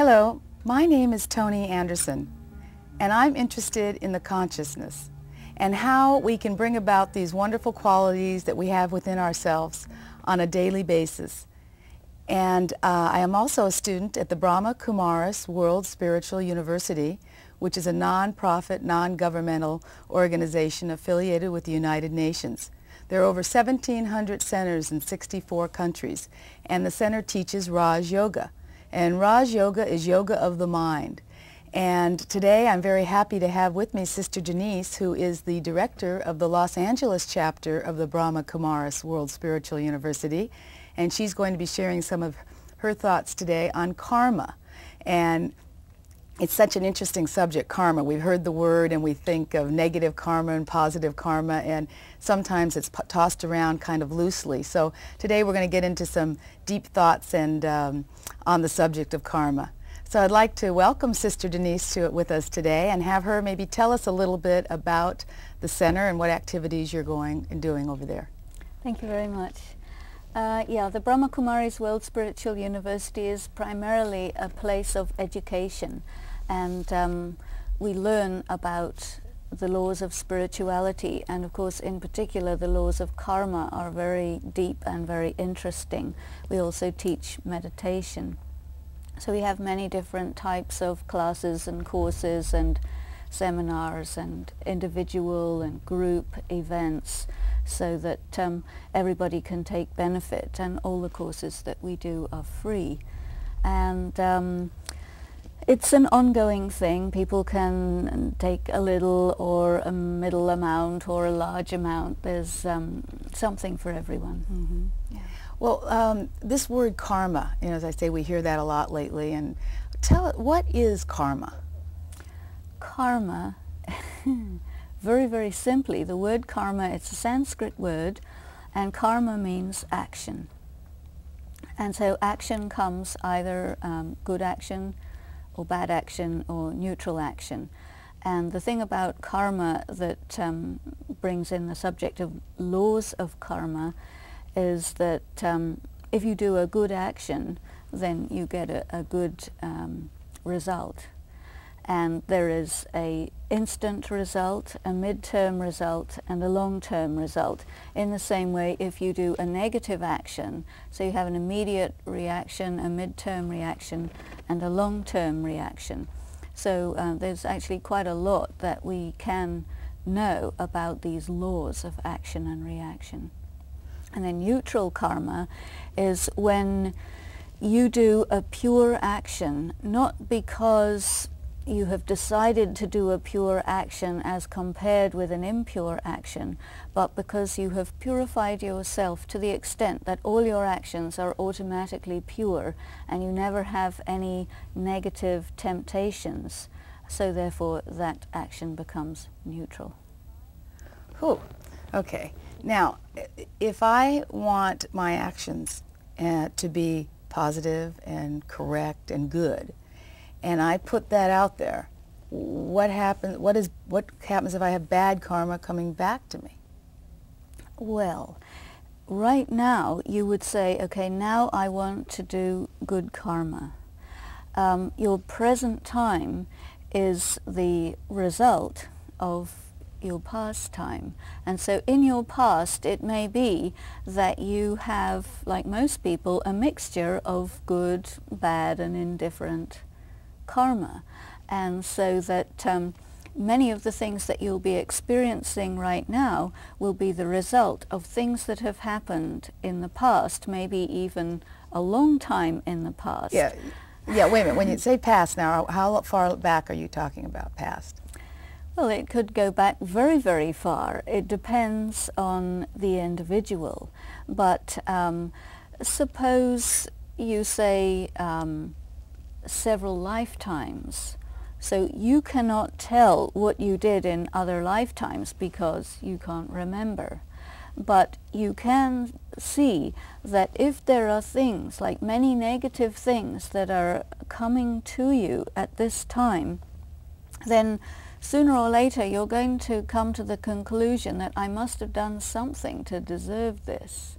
Hello, my name is Toni Anderson, and I'm interested in the consciousness and how we can bring about these wonderful qualities that we have within ourselves on a daily basis. And I am also a student at the Brahma Kumaris World Spiritual University, which is a non-profit, non-governmental organization affiliated with the United Nations. There are over 1,700 centers in 64 countries, and the center teaches RAJYOGA. And RAJYOGA is yoga of the mind. And today I'm very happy to have with me Sister Denise, who is the director of the Los Angeles chapter of the Brahma Kumaris World Spiritual University. And she's going to be sharing some of her thoughts today on karma. And it's such an interesting subject, karma. We've heard the word and we think of negative karma and positive karma, and sometimes it's tossed around kind of loosely. So today we're going to get into some deep thoughts and on the subject of karma. So I'd like to welcome Sister Denise with us today and have her maybe tell us a little bit about the center and what activities you're going and doing over there. Thank you very much. The Brahma Kumaris World Spiritual University is primarily a place of education, and we learn about the laws of spirituality, and of course in particular the laws of karma are very deep and very interesting. We also teach meditation. So we have many different types of classes and courses and seminars and individual and group events, so that everybody can take benefit, and all the courses that we do are free. And it's an ongoing thing. People can take a little or a middle amount or a large amount. There's something for everyone. Mm-hmm. Yeah. Well, this word karma, as I say, we hear that a lot lately. And what is karma? Karma, very, very simply, the word karma, it's a Sanskrit word, and karma means action. And so action comes either good action or bad action or neutral action. And the thing about karma that brings in the subject of laws of karma is that if you do a good action, then you get a good result. And there is an instant result, a mid-term result, and a long-term result. In the same way, if you do a negative action, so you have an immediate reaction, a mid-term reaction, and a long-term reaction. So there's actually quite a lot that we can know about these laws of action and reaction. And then neutral karma is when you do a pure action, not because you have decided to do a pure action as compared with an impure action, but because you have purified yourself to the extent that all your actions are automatically pure and you never have any negative temptations. So therefore that action becomes neutral. Cool. Okay. Now, if I want my actions to be positive and correct and good, and I put that out there, what happens if I have bad karma coming back to me? Well, right now you would say, okay, now I want to do good karma. Your present time is the result of your past time. And so in your past it may be that you have, like most people, a mixture of good, bad and indifferent karma, and so that many of the things that you'll be experiencing right now will be the result of things that have happened in the past, maybe even a long time in the past. Yeah, wait a minute. When you say past now, how far back are you talking about past? Well, it could go back very, very far. It depends on the individual. But suppose you say several lifetimes. So you cannot tell what you did in other lifetimes because you can't remember. But you can see that if there are things, like many negative things that are coming to you at this time, then sooner or later you're going to come to the conclusion that I must have done something to deserve this.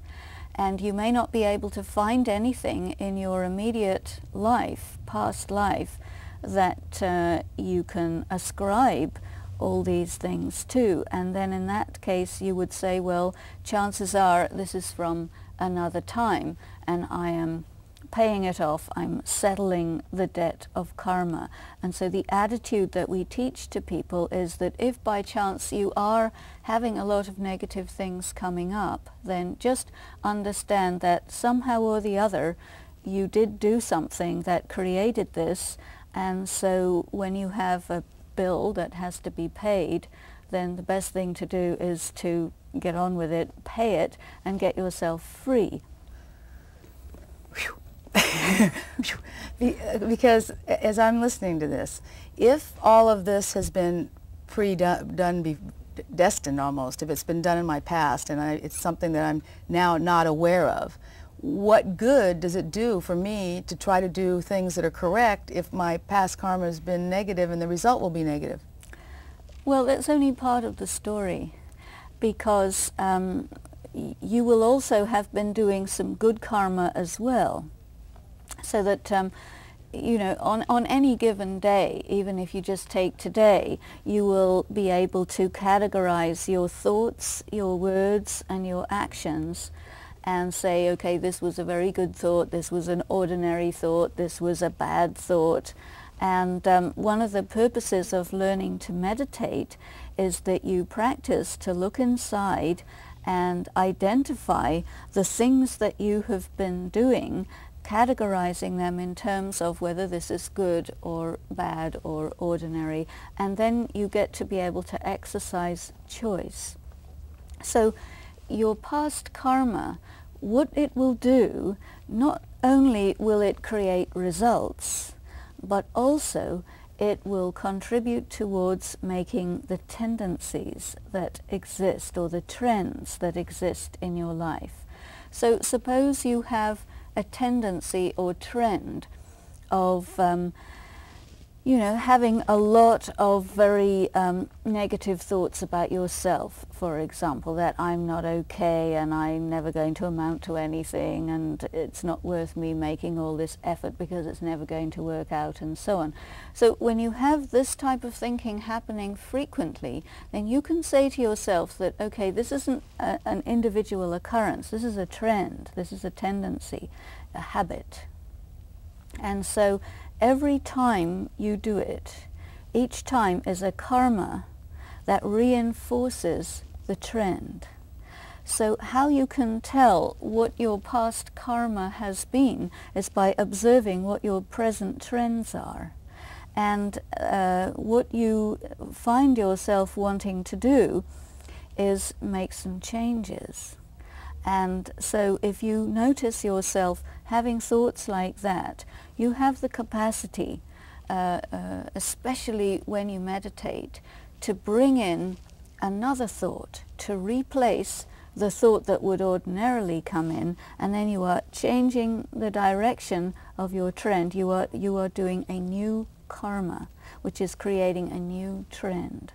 And you may not be able to find anything in your immediate life, past life, that you can ascribe all these things to. And then in that case you would say, well, chances are this is from another time and I am paying it off, I'm settling the debt of karma. And so the attitude that we teach to people is that if by chance you are having a lot of negative things coming up, then just understand that somehow or the other you did do something that created this, and so when you have a bill that has to be paid, then the best thing to do is to get on with it, pay it, and get yourself free. Because as I'm listening to this, if all of this has been destined almost, if it's been done in my past and it's something that I'm now not aware of, what good does it do for me to try to do things that are correct if my past karma has been negative and the result will be negative? Well, that's only part of the story, because you will also have been doing some good karma as well. So that, you know, on any given day, even if you just take today, you will be able to categorize your thoughts, your words, and your actions and say, okay, this was a very good thought, this was an ordinary thought, this was a bad thought. And one of the purposes of learning to meditate is that you practice to look inside and identify the things that you have been doing, categorizing them in terms of whether this is good or bad or ordinary, and then you get to be able to exercise choice. So your past karma, what it will do, not only will it create results, but also it will contribute towards making the tendencies that exist or the trends that exist in your life. So suppose you have a tendency or trend of you know, having a lot of very negative thoughts about yourself, for example, that I'm not okay and I'm never going to amount to anything and it's not worth me making all this effort because it's never going to work out, and so on. So when you have this type of thinking happening frequently, then you can say to yourself that, okay, this isn't an individual occurrence, this is a trend, this is a tendency, a habit. And so every time you do it, each time is a karma that reinforces the trend. So how you can tell what your past karma has been is by observing what your present trends are. And what you find yourself wanting to do is make some changes. And so if you notice yourself having thoughts like that, you have the capacity, especially when you meditate, to bring in another thought, to replace the thought that would ordinarily come in, and then you are changing the direction of your trend. You are doing a new karma, which is creating a new trend.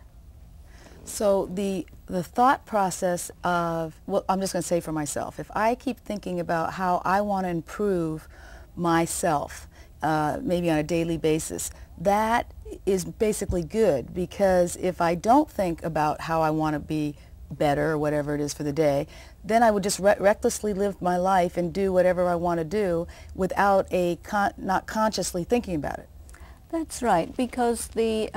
So the thought process of, well, I'm just going to say for myself, if I keep thinking about how I want to improve myself, maybe on a daily basis, that is basically good, because if I don't think about how I want to be better or whatever it is for the day, then I would just recklessly live my life and do whatever I want to do without not consciously thinking about it. That's right, because the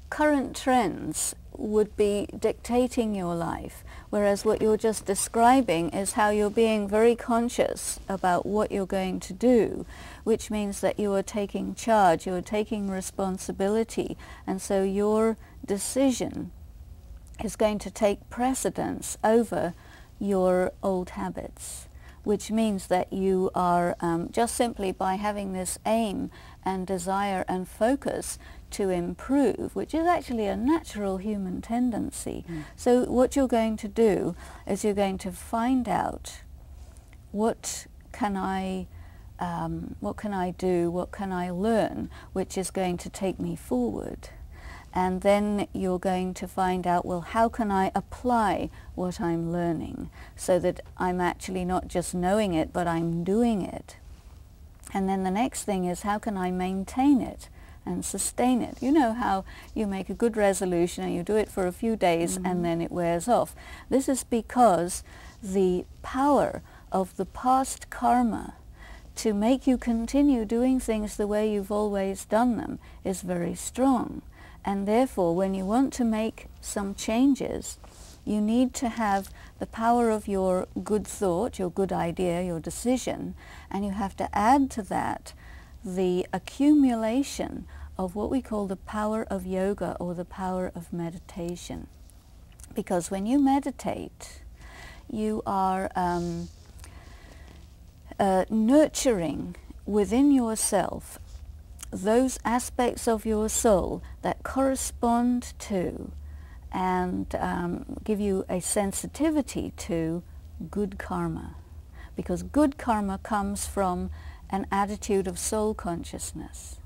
current trends would be dictating your life, whereas what you're just describing is how you're being very conscious about what you're going to do, which means that you are taking charge, you are taking responsibility, and so your decision is going to take precedence over your old habits, which means that you are just simply by having this aim and desire and focus to improve, which is actually a natural human tendency. So what you're going to do is you're going to find out what can I do, what can I learn, which is going to take me forward. And then you're going to find out, well, how can I apply what I'm learning so that I'm actually not just knowing it, but I'm doing it. And then the next thing is, how can I maintain it and sustain it? You know how you make a good resolution and you do it for a few days and then it wears off. This is because the power of the past karma to make you continue doing things the way you've always done them is very strong. And therefore, when you want to make some changes, you need to have the power of your good thought, your good idea, your decision, and you have to add to that the accumulation of what we call the power of yoga or the power of meditation. Because when you meditate, you are nurturing within yourself those aspects of your soul that correspond to and give you a sensitivity to good karma. Because good karma comes from an attitude of soul consciousness.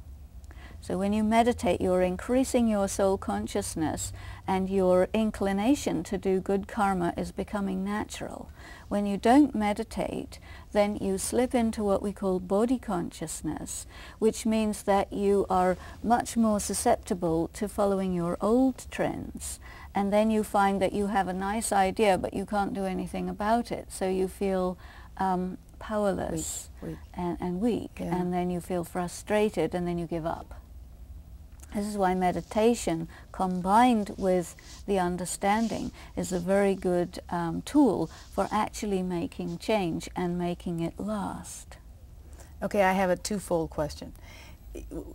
So when you meditate, you're increasing your soul consciousness and your inclination to do good karma is becoming natural. When you don't meditate, then you slip into what we call body consciousness, which means that you are much more susceptible to following your old trends. And then you find that you have a nice idea, but you can't do anything about it. So you feel powerless and weak. Yeah. And then you feel frustrated, and then you give up. This is why meditation, combined with the understanding, is a very good tool for actually making change and making it last. Okay, I have a twofold question.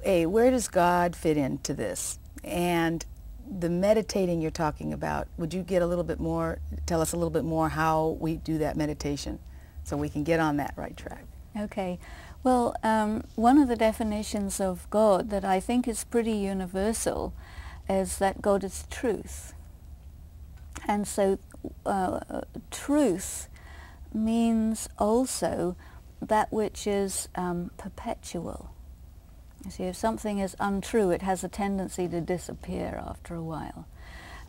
A, where does God fit into this? And the meditating you're talking about, would you get a little bit more, tell us a little bit more how we do that meditation so we can get on that right track? Okay. Well, one of the definitions of God that I think is pretty universal is that God is truth. And so truth means also that which is perpetual. You see, if something is untrue, it has a tendency to disappear after a while.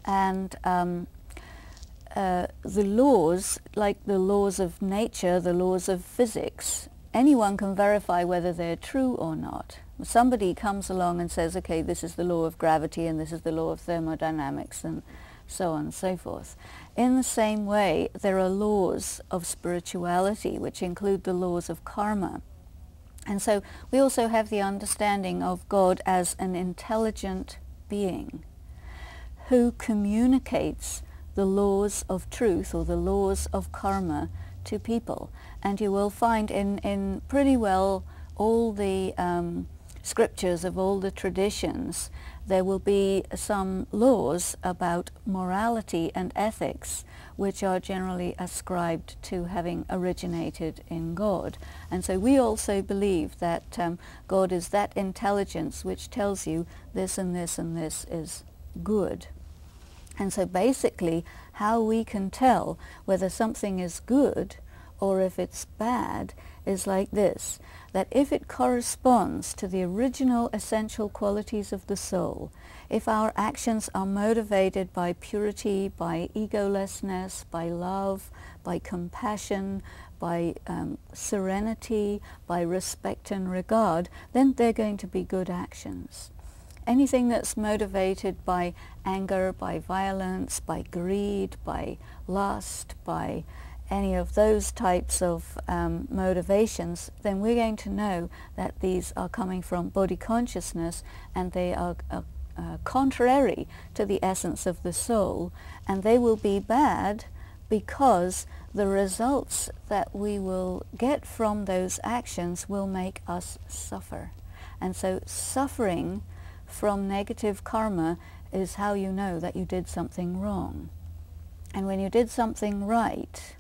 And the laws, like the laws of nature, the laws of physics, anyone can verify whether they're true or not. Somebody comes along and says, okay, this is the law of gravity and this is the law of thermodynamics and so on and so forth. In the same way, there are laws of spirituality which include the laws of karma. And so we also have the understanding of God as an intelligent being who communicates the laws of truth or the laws of karma to people. And you will find in pretty well all the scriptures of all the traditions, there will be some laws about morality and ethics which are generally ascribed to having originated in God. And so we also believe that God is that intelligence which tells you this and this and this is good. And so basically how we can tell whether something is good or if it's bad is like this, that if it corresponds to the original essential qualities of the soul, if our actions are motivated by purity, by egolessness, by love, by compassion, by serenity, by respect and regard, then they're going to be good actions. Anything that's motivated by anger, by violence, by greed, by lust, by any of those types of motivations, then we're going to know that these are coming from body consciousness and they are contrary to the essence of the soul, and they will be bad because the results that we will get from those actions will make us suffer. And so suffering from negative karma is how you know that you did something wrong. And when you did something right,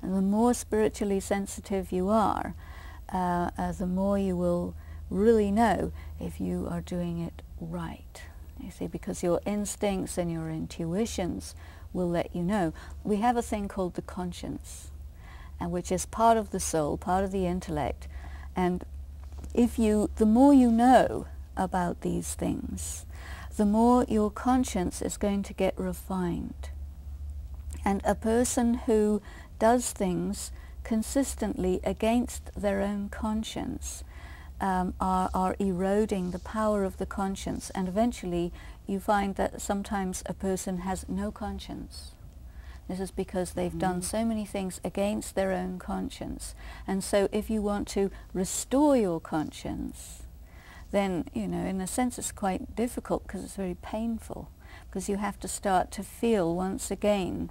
and the more spiritually sensitive you are, the more you will really know if you are doing it right. You see, because your instincts and your intuitions will let you know. We have a thing called the conscience, which is part of the soul, part of the intellect. And if you, the more you know about these things, the more your conscience is going to get refined. And a person who does things consistently against their own conscience are eroding the power of the conscience, and eventually you find that sometimes a person has no conscience. This is because they've done so many things against their own conscience. And so if you want to restore your conscience, then, you know, in a sense it's quite difficult because it's very painful, because you have to start to feel once again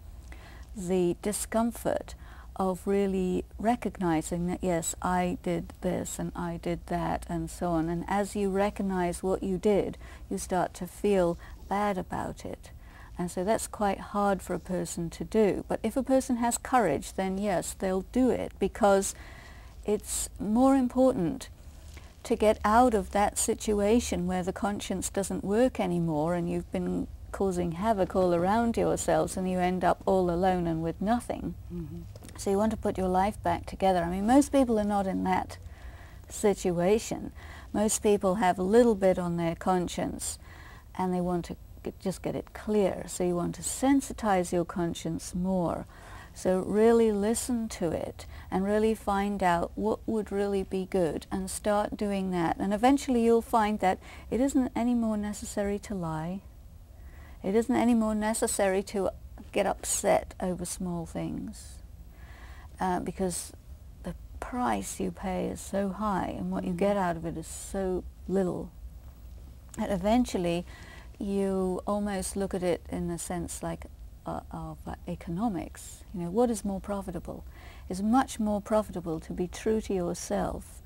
the discomfort of really recognizing that, yes, I did this and I did that and so on. And as you recognize what you did, you start to feel bad about it. And so that's quite hard for a person to do. But if a person has courage, then yes, they'll do it, because it's more important to get out of that situation where the conscience doesn't work anymore and you've been causing havoc all around yourselves and you end up all alone and with nothing. So you want to put your life back together. I mean, most people are not in that situation. Most people have a little bit on their conscience and they want to just get it clear. So you want to sensitize your conscience more. So really listen to it and really find out what would really be good and start doing that. And eventually you'll find that it isn't any more necessary to lie. It isn't any more necessary to get upset over small things, because the price you pay is so high and what you get out of it is so little. And eventually you almost look at it in the sense like of economics. You know, what is more profitable? It's much more profitable to be true to yourself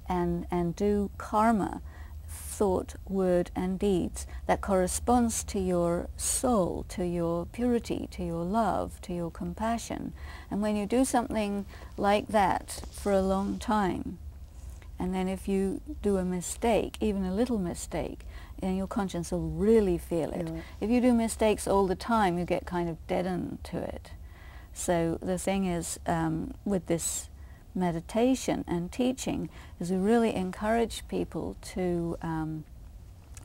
and do karma, thought, word and deeds that corresponds to your soul, to your purity, to your love, to your compassion. And when you do something like that for a long time, and then if you do a mistake, even a little mistake, then your conscience will really feel it. Yeah. If you do mistakes all the time, you get kind of deadened to it. So the thing is, with this meditation and teaching, is we really encourage people to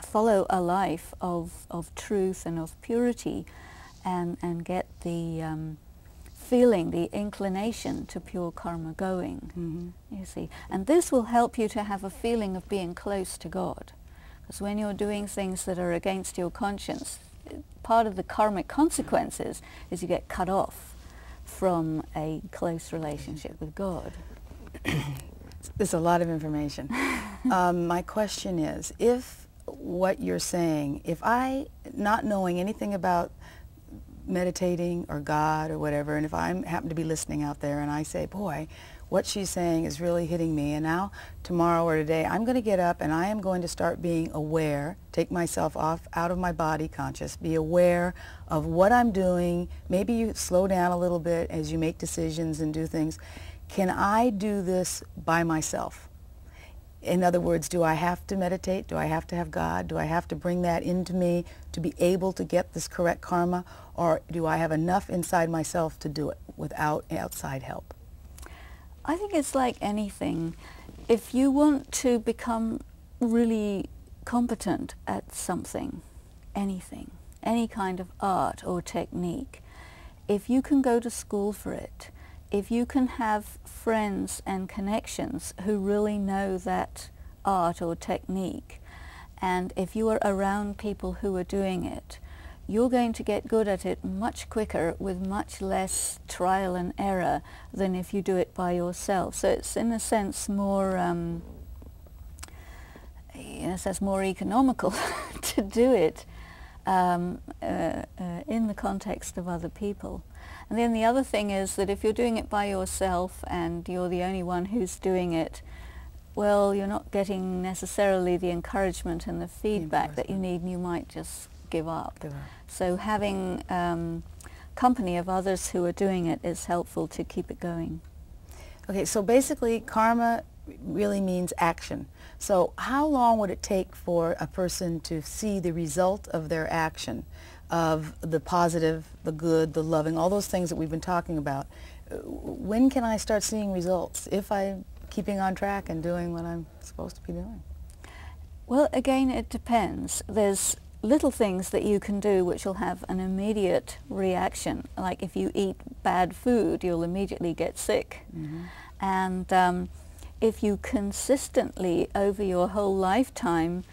follow a life of truth and of purity, and get the feeling, the inclination to pure karma going, you see. And this will help you to have a feeling of being close to God. Because when you're doing things that are against your conscience, part of the karmic consequences is you get cut off from a close relationship with God. There's a lot of information. My question is, if what you're saying, if I, not knowing anything about meditating or God or whatever, and if I happen to be listening out there and I say, boy, what she's saying is really hitting me, and now tomorrow or today I'm going to get up and I am going to start being aware, take myself out of my body conscious, be aware of what I'm doing. Maybe you slow down a little bit as you make decisions and do things. Can I do this by myself? In other words, do I have to meditate? Do I have to have God? Do I have to bring that into me to be able to get this correct karma? Or do I have enough inside myself to do it without outside help? I think it's like anything. If you want to become really competent at something, anything, any kind of art or technique, if you can go to school for it, if you can have friends and connections who really know that art or technique, and if you are around people who are doing it, you're going to get good at it much quicker with much less trial and error than if you do it by yourself. So it's in a sense more, more economical to do it in the context of other people. And then the other thing is that if you're doing it by yourself and you're the only one who's doing it, well, you're not getting necessarily the encouragement and the feedback that you need, and you might just give up. So having company of others who are doing it is helpful to keep it going. Okay, so basically karma really means action. So how long would it take for a person to see the result of their action, of the positive, the good, the loving, all those things that we've been talking about? When can I start seeing results if I'm keeping on track and doing what I'm supposed to be doing? Well, again, it depends. There's little things that you can do which will have an immediate reaction. Like if you eat bad food, you'll immediately get sick. Mm-hmm. And if you consistently over your whole lifetime,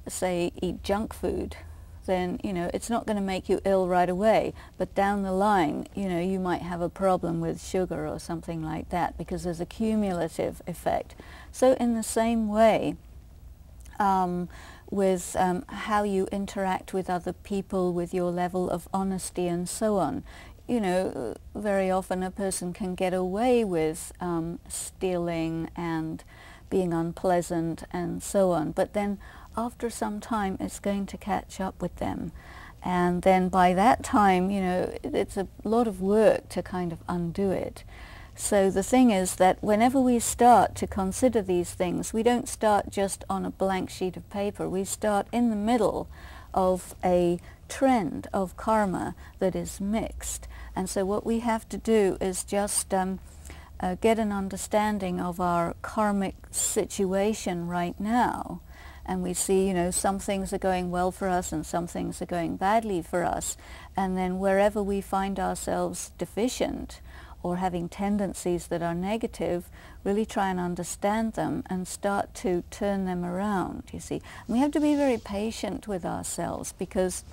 say, eat junk food, then, you know, it's not going to make you ill right away, but down the line, you know, you might have a problem with sugar or something like that, because there's a cumulative effect. So in the same way, with how you interact with other people, with your level of honesty and so on, you know, very often a person can get away with stealing and being unpleasant and so on, but then after some time it's going to catch up with them, and then by that time, you know, it's a lot of work to kind of undo it. So the thing is that whenever we start to consider these things, we don't start just on a blank sheet of paper. We start in the middle of a trend of karma that is mixed, and so what we have to do is just get an understanding of our karmic situation right now. And we see, you know, some things are going well for us and some things are going badly for us. And then wherever we find ourselves deficient or having tendencies that are negative, really try and understand them and start to turn them around, you see. And we have to be very patient with ourselves, because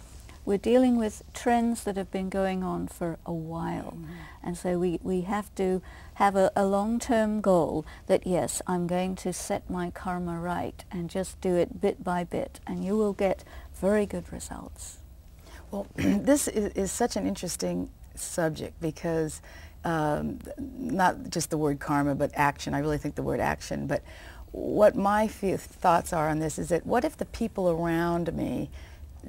we're dealing with trends that have been going on for a while. Mm-hmm. And so we have to have a long-term goal that, yes, I'm going to set my karma right, and just do it bit by bit, and you will get very good results. Well, this is such an interesting subject, because not just the word karma, but action. I really think the word action. But what my thoughts are on this is that, what if the people around me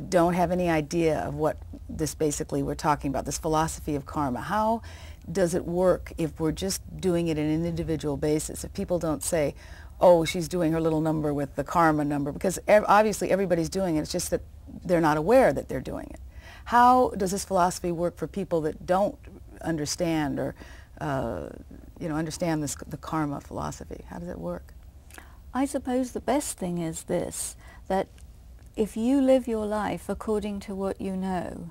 don't have any idea of what this basically we're talking about, this philosophy of karma? How does it work if we're just doing it on an individual basis? If people don't say, oh, she's doing her little number with the karma number, because obviously everybody's doing it, it's just that they're not aware that they're doing it. How does this philosophy work for people that don't understand or you know, understand the karma philosophy? How does it work? I suppose the best thing is this, that if you live your life according to what you know,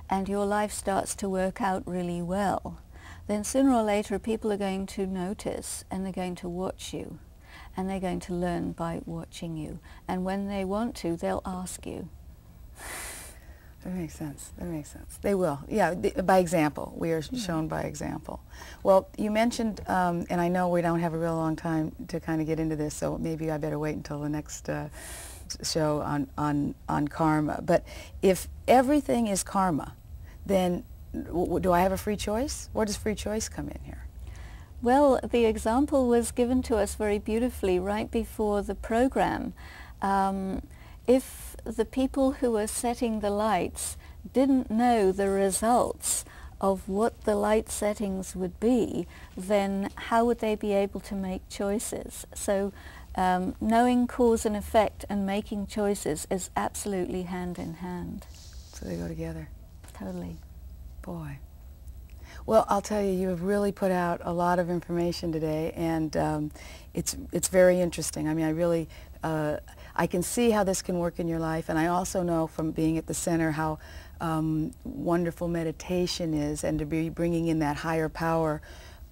and your life starts to work out really well, then sooner or later people are going to notice, and they're going to watch you, and they're going to learn by watching you. And when they want to, they'll ask you. That makes sense. That makes sense. They will. Yeah, by example. We are shown by example. Well, you mentioned, and I know we don't have a real long time to kind of get into this, so maybe I better wait until the next show on karma. But if everything is karma, then do I have a free choice? Where does free choice come in here? Well, the example was given to us very beautifully right before the program. If the people who were setting the lights didn't know the results of what the light settings would be, then how would they be able to make choices? So knowing cause and effect and making choices is absolutely hand in hand. So they go together. Totally. Boy. Well, I'll tell you, you have really put out a lot of information today, and it's very interesting. I mean, I really, I can see how this can work in your life, and I also know from being at the center how wonderful meditation is, and to be bringing in that higher power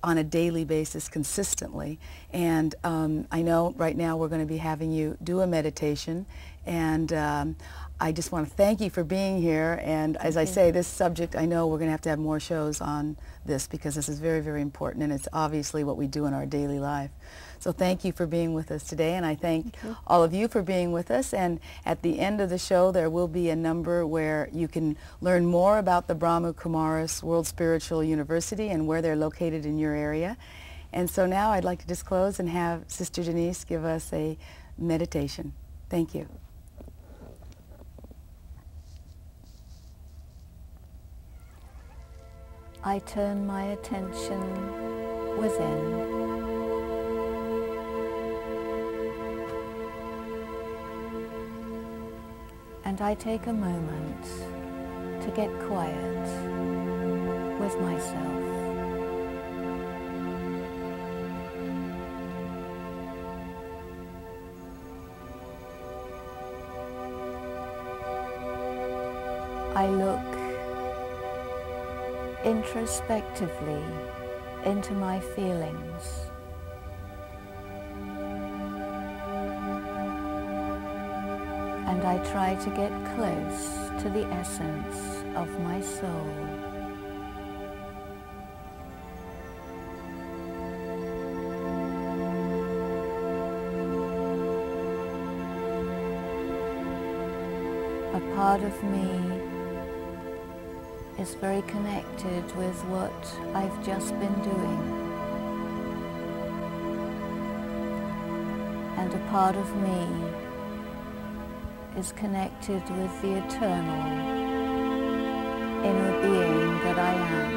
on a daily basis consistently. And I know right now we're going to be having you do a meditation, and I just want to thank you for being here. And as I say, this subject, I know we're going to have more shows on this, because this is very, very important, and it's obviously what we do in our daily life. So thank you for being with us today, and I thank all of you for being with us. And at the end of the show, there will be a number where you can learn more about the Brahma Kumaris World Spiritual University and where they're located in your area. And so now I'd like to just close and have Sister Denise give us a meditation. Thank you. I turn my attention within. And I take a moment to get quiet with myself. I look introspectively into my feelings. And I try to get close to the essence of my soul. A part of me is very connected with what I've just been doing. And a part of me is connected with the eternal inner being that I am.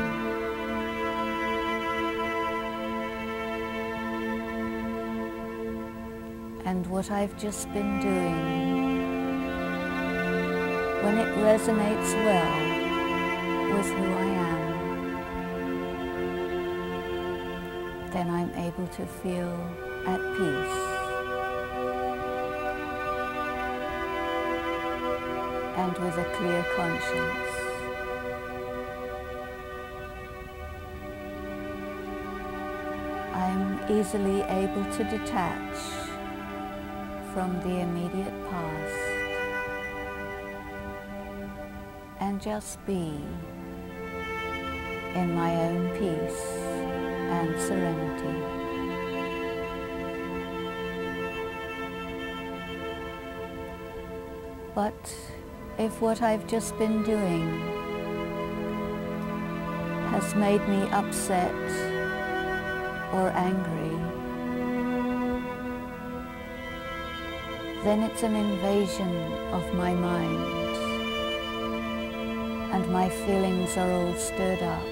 And what I've just been doing, when it resonates well with who I am, then I'm able to feel at peace and with a clear conscience. I'm easily able to detach from the immediate past and just be in my own peace and serenity. But if what I've just been doing has made me upset or angry, then it's an invasion of my mind, and my feelings are all stirred up.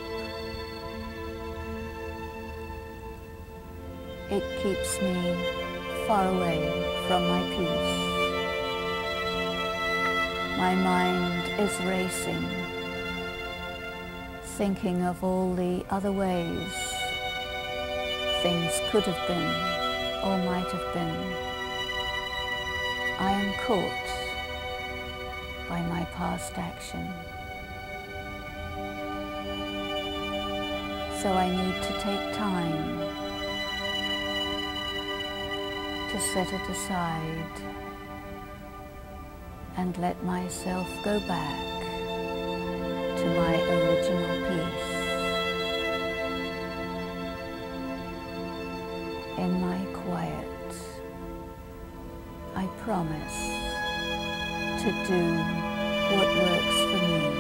It keeps me far away from my peace. My mind is racing, thinking of all the other ways things could have been or might have been. I am caught by my past action. So I need to take time to set it aside and let myself go back to my original peace. In my quiet, I promise to do what works for me.